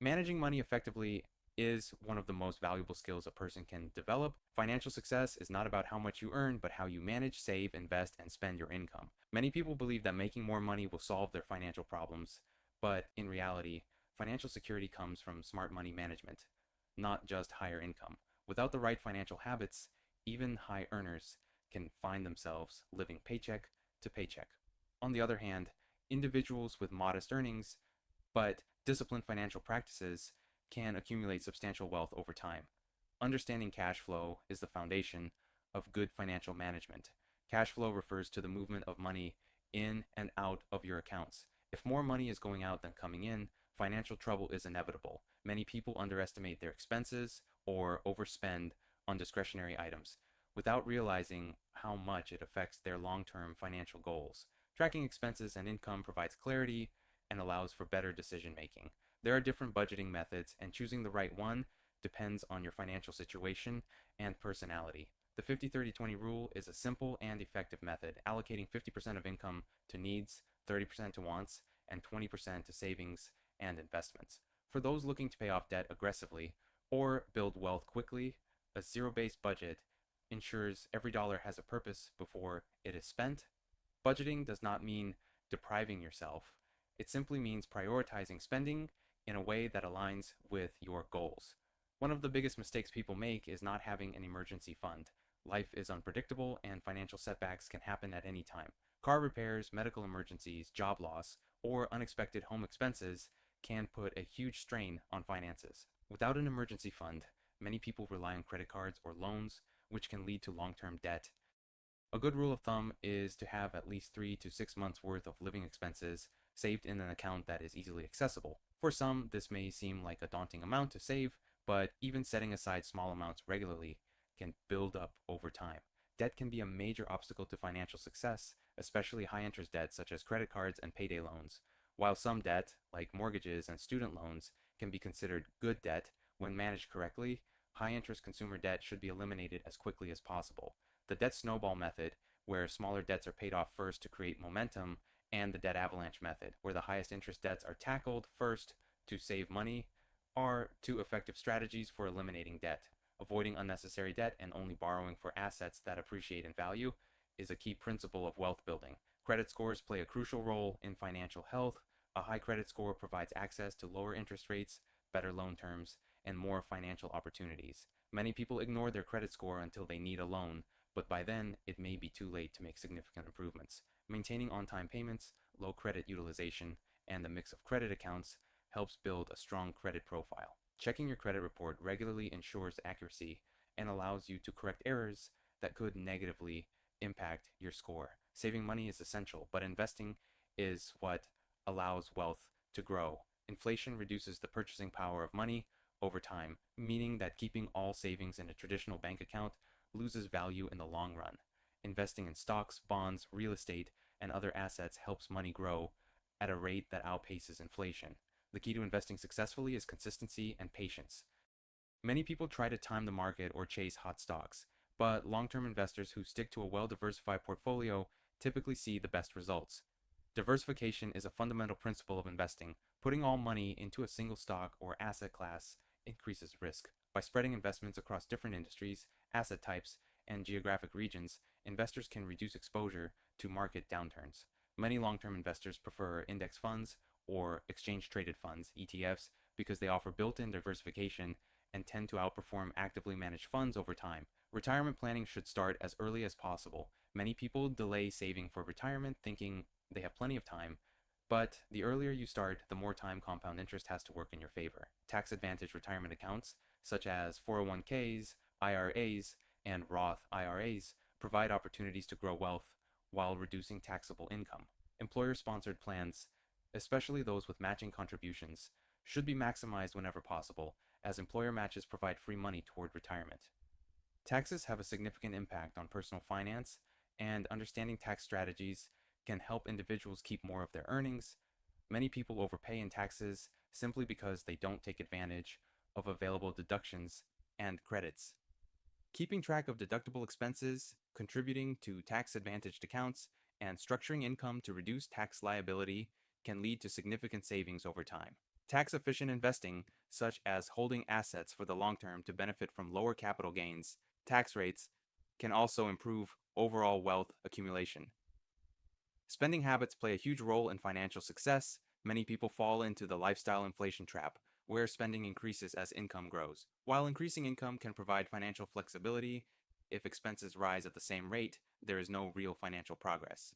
Managing money effectively is one of the most valuable skills a person can develop. Financial success is not about how much you earn, but how you manage, save, invest, and spend your income. Many people believe that making more money will solve their financial problems, but in reality, financial security comes from smart money management, not just higher income. Without the right financial habits, even high earners can find themselves living paycheck to paycheck. On the other hand, individuals with modest earnings but disciplined financial practices can accumulate substantial wealth over time. Understanding cash flow is the foundation of good financial management. Cash flow refers to the movement of money in and out of your accounts. If more money is going out than coming in, financial trouble is inevitable. Many people underestimate their expenses or overspend on discretionary items without realizing how much it affects their long term financial goals. Tracking expenses and income provides clarity and allows for better decision making. There are different budgeting methods, and choosing the right one depends on your financial situation and personality. The 50-30-20 rule is a simple and effective method, allocating 50% of income to needs, 30% to wants, and 20% to savings and investments. For those looking to pay off debt aggressively or build wealth quickly, a zero based budget ensures every dollar has a purpose before it is spent. Budgeting does not mean depriving yourself, it simply means prioritizing spending in a way that aligns with your goals. One of the biggest mistakes people make is not having an emergency fund. Life is unpredictable and financial setbacks can happen at any time. Car repairs, medical emergencies, job loss, or unexpected home expenses can put a huge strain on finances. Without an emergency fund, many people rely on credit cards or loans, which can lead to long-term debt. A good rule of thumb is to have at least 3 to 6 months worth of living expenses saved in an account that is easily accessible. For some, this may seem like a daunting amount to save, but even setting aside small amounts regularly can build up over time. Debt can be a major obstacle to financial success, especially high interest debt such as credit cards and payday loans. While some debt, like mortgages and student loans, can be considered good debt when managed correctly, high interest consumer debt should be eliminated as quickly as possible. The debt snowball method, where smaller debts are paid off first to create momentum, and the debt avalanche method, where the highest interest debts are tackled first to save money, are two effective strategies for eliminating debt. Avoiding unnecessary debt and only borrowing for assets that appreciate in value is a key principle of wealth building. Credit scores play a crucial role in financial health. A high credit score provides access to lower interest rates, better loan terms, and more financial opportunities. Many people ignore their credit score until they need a loan, but by then it may be too late to make significant improvements. Maintaining on-time payments, low credit utilization, and a mix of credit accounts helps build a strong credit profile. Checking your credit report regularly ensures accuracy and allows you to correct errors that could negatively impact your score. Saving money is essential, but investing is what allows wealth to grow. Inflation reduces the purchasing power of money over time, meaning that keeping all savings in a traditional bank account loses value in the long run. Investing in stocks, bonds, real estate, and other assets helps money grow at a rate that outpaces inflation. The key to investing successfully is consistency and patience. Many people try to time the market or chase hot stocks, but long-term investors who stick to a well-diversified portfolio typically see the best results. Diversification is a fundamental principle of investing. Putting all money into a single stock or asset class increases risk. By spreading investments across different industries, asset types, and geographic regions, investors can reduce exposure to market downturns. Many long-term investors prefer index funds or exchange-traded funds, ETFs, because they offer built-in diversification and tend to outperform actively managed funds over time. Retirement planning should start as early as possible. Many people delay saving for retirement thinking they have plenty of time, but the earlier you start, the more time compound interest has to work in your favor. Tax advantage retirement accounts, such as 401ks, IRAs, and Roth IRAs, provide opportunities to grow wealth while reducing taxable income. Employer-sponsored plans, especially those with matching contributions, should be maximized whenever possible, as employer matches provide free money toward retirement. Taxes have a significant impact on personal finance, and understanding tax strategies can help individuals keep more of their earnings. Many people overpay in taxes simply because they don't take advantage of available deductions and credits. Keeping track of deductible expenses, contributing to tax-advantaged accounts, and structuring income to reduce tax liability can lead to significant savings over time. Tax-efficient investing, such as holding assets for the long term to benefit from lower capital gains, tax rates, can also improve overall wealth accumulation. Spending habits play a huge role in financial success. Many people fall into the lifestyle inflation trap, where spending increases as income grows. While increasing income can provide financial flexibility, if expenses rise at the same rate, there is no real financial progress.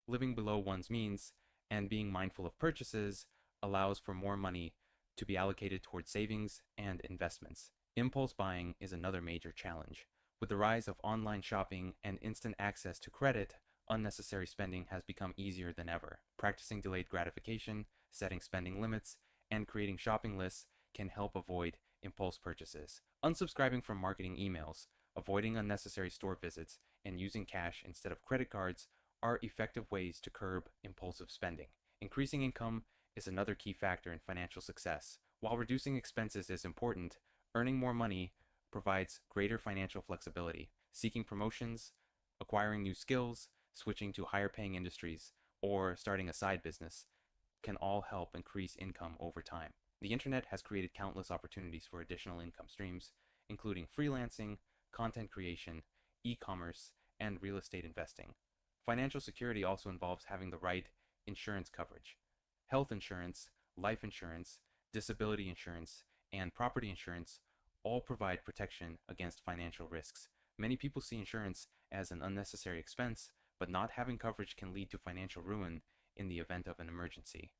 Living below one's means and being mindful of purchases allows for more money to be allocated towards savings and investments. Impulse buying is another major challenge. With the rise of online shopping and instant access to credit, unnecessary spending has become easier than ever. Practicing delayed gratification, setting spending limits, and creating shopping lists can help avoid impulse purchases. Unsubscribing from marketing emails, avoiding unnecessary store visits, and using cash instead of credit cards are effective ways to curb impulsive spending. Increasing income is another key factor in financial success. While reducing expenses is important, earning more money provides greater financial flexibility. Seeking promotions, acquiring new skills, switching to higher paying industries, or starting a side business can all help increase income over time. The internet has created countless opportunities for additional income streams, including freelancing, content creation, e-commerce, and real estate investing. Financial security also involves having the right insurance coverage. Health insurance, life insurance, disability insurance, and property insurance all provide protection against financial risks. Many people see insurance as an unnecessary expense, but not having coverage can lead to financial ruin in the event of an emergency.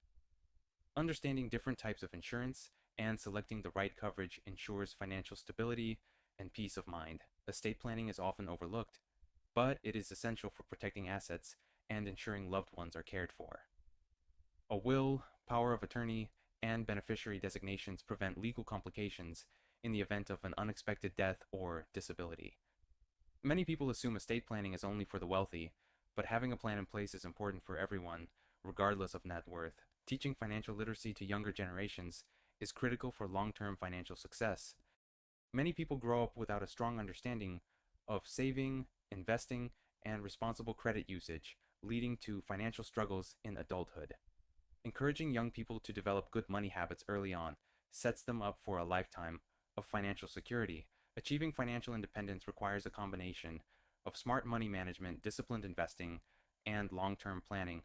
Understanding different types of insurance and selecting the right coverage ensures financial stability and peace of mind. Estate planning is often overlooked, but it is essential for protecting assets and ensuring loved ones are cared for. A will, power of attorney, and beneficiary designations prevent legal complications in the event of an unexpected death or disability. Many people assume estate planning is only for the wealthy, but having a plan in place is important for everyone, regardless of net worth. Teaching financial literacy to younger generations is critical for long-term financial success. Many people grow up without a strong understanding of saving, investing, and responsible credit usage, leading to financial struggles in adulthood. Encouraging young people to develop good money habits early on sets them up for a lifetime of financial security. Achieving financial independence requires a combination of smart money management, disciplined investing, and long-term planning.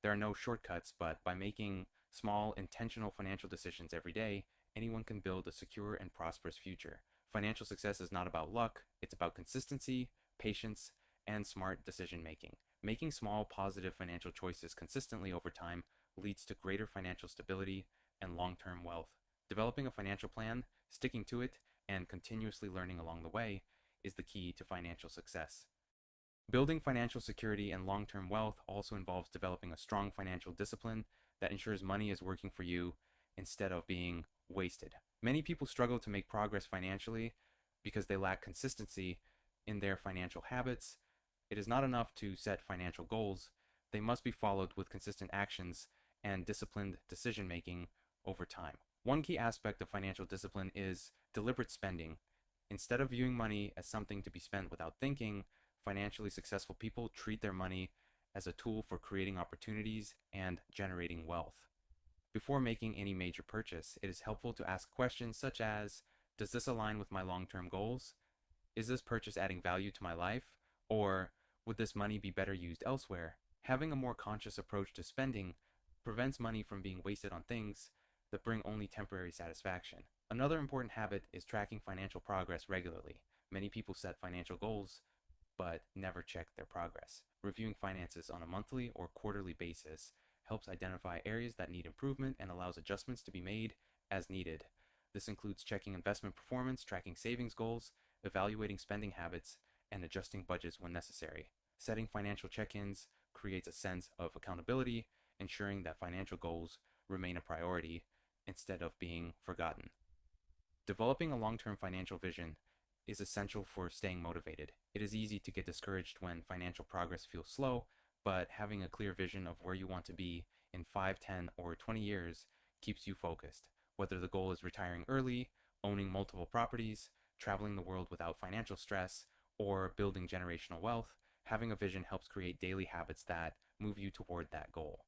There are no shortcuts, but by making small, intentional financial decisions every day, anyone can build a secure and prosperous future. Financial success is not about luck, it's about consistency, patience, and smart decision making. Making small, positive financial choices consistently over time leads to greater financial stability and long-term wealth. Developing a financial plan, sticking to it, and continuously learning along the way is the key to financial success. Building financial security and long-term wealth also involves developing a strong financial discipline that ensures money is working for you instead of being wasted. Many people struggle to make progress financially because they lack consistency in their financial habits. It is not enough to set financial goals. They must be followed with consistent actions and disciplined decision-making over time. One key aspect of financial discipline is deliberate spending. Instead of viewing money as something to be spent without thinking, financially successful people treat their money as a tool for creating opportunities and generating wealth. Before making any major purchase, it is helpful to ask questions such as, does this align with my long-term goals? Is this purchase adding value to my life? Or would this money be better used elsewhere? Having a more conscious approach to spending prevents money from being wasted on things that bring only temporary satisfaction. Another important habit is tracking financial progress regularly. Many people set financial goals, but never check their progress. Reviewing finances on a monthly or quarterly basis helps identify areas that need improvement and allows adjustments to be made as needed. This includes checking investment performance, tracking savings goals, evaluating spending habits, and adjusting budgets when necessary. Setting financial check-ins creates a sense of accountability, ensuring that financial goals remain a priority instead of being forgotten. Developing a long-term financial vision is essential for staying motivated. It is easy to get discouraged when financial progress feels slow, but having a clear vision of where you want to be in 5, 10, or 20 years keeps you focused. Whether the goal is retiring early, owning multiple properties, traveling the world without financial stress, or building generational wealth, having a vision helps create daily habits that move you toward that goal.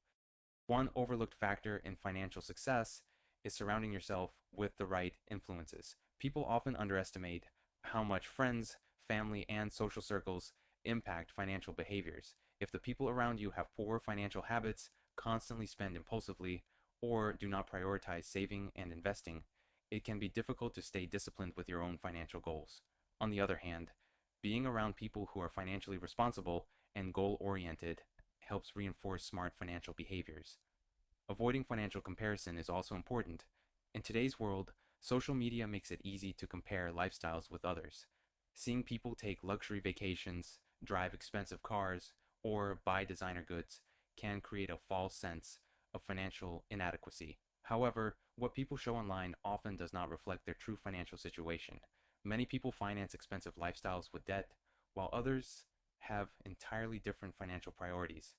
One overlooked factor in financial success is surrounding yourself with the right influences. People often underestimate how much friends, family, and social circles impact financial behaviors. If the people around you have poor financial habits, constantly spend impulsively, or do not prioritize saving and investing, it can be difficult to stay disciplined with your own financial goals. On the other hand, being around people who are financially responsible and goal oriented helps reinforce smart financial behaviors. Avoiding financial comparison is also important. In today's world, social media makes it easy to compare lifestyles with others. Seeing people take luxury vacations, drive expensive cars, or buy designer goods can create a false sense of financial inadequacy. However, what people show online often does not reflect their true financial situation. Many people finance expensive lifestyles with debt, while others have entirely different financial priorities.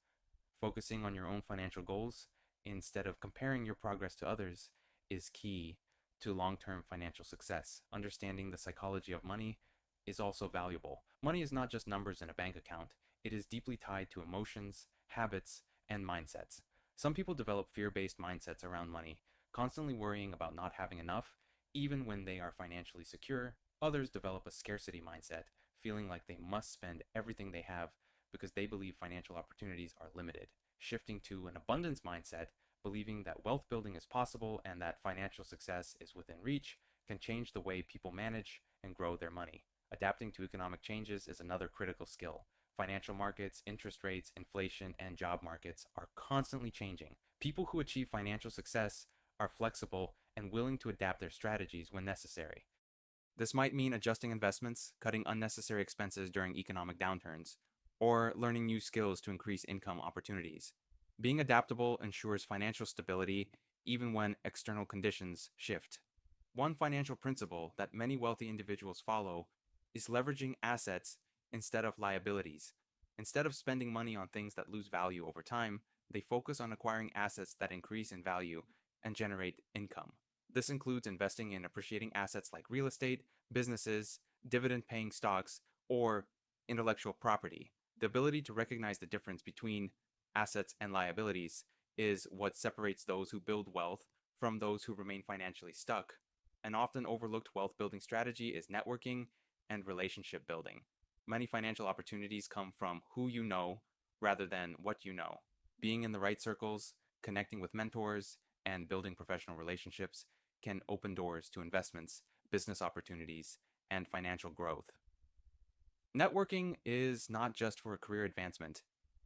Focusing on your own financial goals instead of comparing your progress to others is key to long-term financial success. Understanding the psychology of money is also valuable. Money is not just numbers in a bank account. It is deeply tied to emotions, habits, and mindsets. Some people develop fear-based mindsets around money, constantly worrying about not having enough, even when they are financially secure. Others develop a scarcity mindset, feeling like they must spend everything they have because they believe financial opportunities are limited. Shifting to an abundance mindset, believing that wealth building is possible and that financial success is within reach, can change the way people manage and grow their money. Adapting to economic changes is another critical skill. Financial markets, interest rates, inflation, and job markets are constantly changing. People who achieve financial success are flexible and willing to adapt their strategies when necessary. This might mean adjusting investments, cutting unnecessary expenses during economic downturns, or learning new skills to increase income opportunities. Being adaptable ensures financial stability even when external conditions shift. One financial principle that many wealthy individuals follow is leveraging assets instead of liabilities. Instead of spending money on things that lose value over time, they focus on acquiring assets that increase in value and generate income. This includes investing in appreciating assets like real estate, businesses, dividend-paying stocks, or intellectual property. The ability to recognize the difference between assets and liabilities is what separates those who build wealth from those who remain financially stuck. An often overlooked wealth building strategy is networking and relationship building. Many financial opportunities come from who you know rather than what you know. Being in the right circles, connecting with mentors, and building professional relationships can open doors to investments, business opportunities, and financial growth. Networking is not just for career advancement.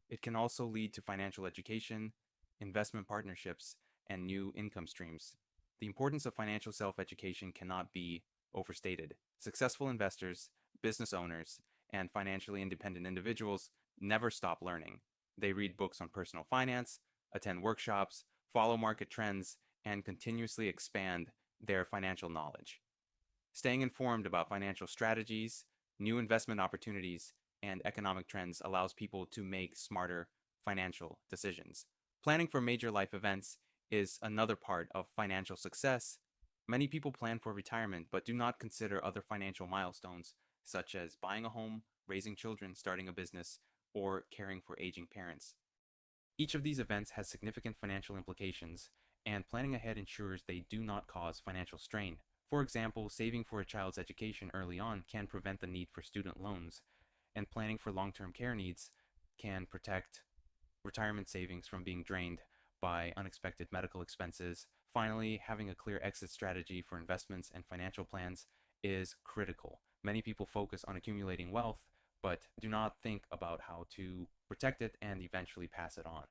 It can also lead to financial education, investment partnerships, and new income streams. The importance of financial self-education cannot be overstated. Successful investors, business owners, and financially independent individuals never stop learning. They read books on personal finance, attend workshops, follow market trends, and continuously expand their financial knowledge. Staying informed about financial strategies, new investment opportunities, and economic trends allows people to make smarter financial decisions. Planning for major life events is another part of financial success. Many people plan for retirement but do not consider other financial milestones, such as buying a home, raising children, starting a business, or caring for aging parents. Each of these events has significant financial implications, and planning ahead ensures they do not cause financial strain. For example, saving for a child's education early on can prevent the need for student loans, and planning for long-term care needs can protect retirement savings from being drained by unexpected medical expenses. Finally, having a clear exit strategy for investments and financial plans is critical. Many people focus on accumulating wealth, but do not think about how to protect it and eventually pass it on.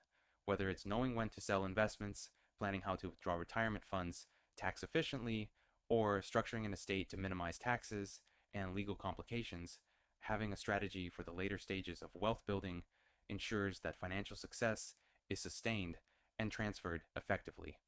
Whether it's knowing when to sell investments, planning how to withdraw retirement funds tax efficiently, or structuring an estate to minimize taxes and legal complications, having a strategy for the later stages of wealth building ensures that financial success is sustained and transferred effectively.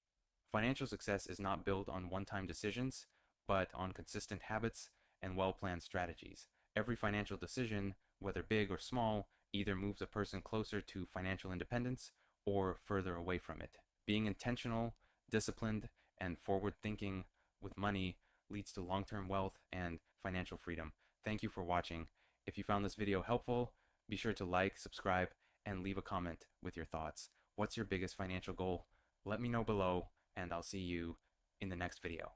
Financial success is not built on one-time decisions, but on consistent habits and well-planned strategies. Every financial decision, whether big or small, either moves a person closer to financial independence or further away from it. Being intentional, disciplined, and forward-thinking with money leads to long-term wealth and financial freedom. Thank you for watching. If you found this video helpful, be sure to like, subscribe, and leave a comment with your thoughts. What's your biggest financial goal? Let me know below, and I'll see you in the next video.